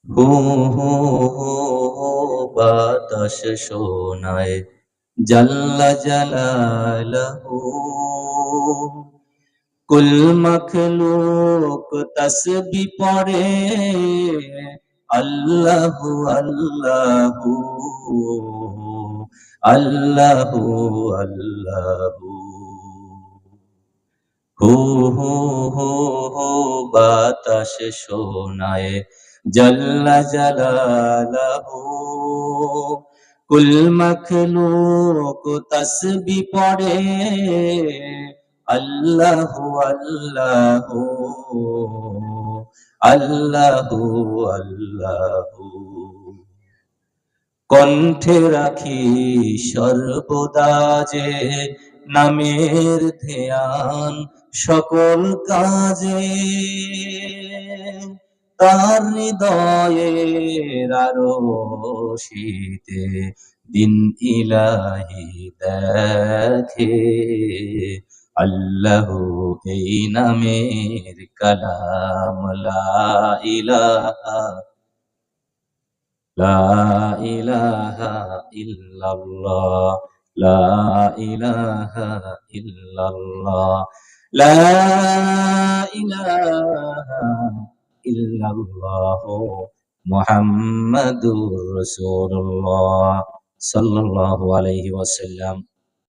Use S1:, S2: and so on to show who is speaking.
S1: হু হু হু বাতাস শোনায় জাল্লা জালালাহু। কুল মখলুক তসবিহ পড়ে আল্লাহু আল্লাহু আল্লাহু আল্লাহু। হু হু হু হু বাতাস শোনায় জাল্লা জালালাহু। কুল মখলুক তসবিহ পড়ে আল্লাহু আল্লাহু আল্লাহু আল্লাহু। কণ্ঠে রাখি সর্বদা যে নামের ধ্যান সকল কাজে। তার হৃদয়ের আরশিতে দিন ইলাহি দেখে। আল্লাহু এই নামের কালাম লা ইলাহা লা ইলাহা ইল্লাল্লাহ লা ইলাহা ইল্লাল্লাহ লা ইলাহা ইল্লাল্লাহ মুহাম্মাদুর রাসূলুল্লাহ সাল্লাল্লাহু আলাইহি ওয়াসাল্লাম।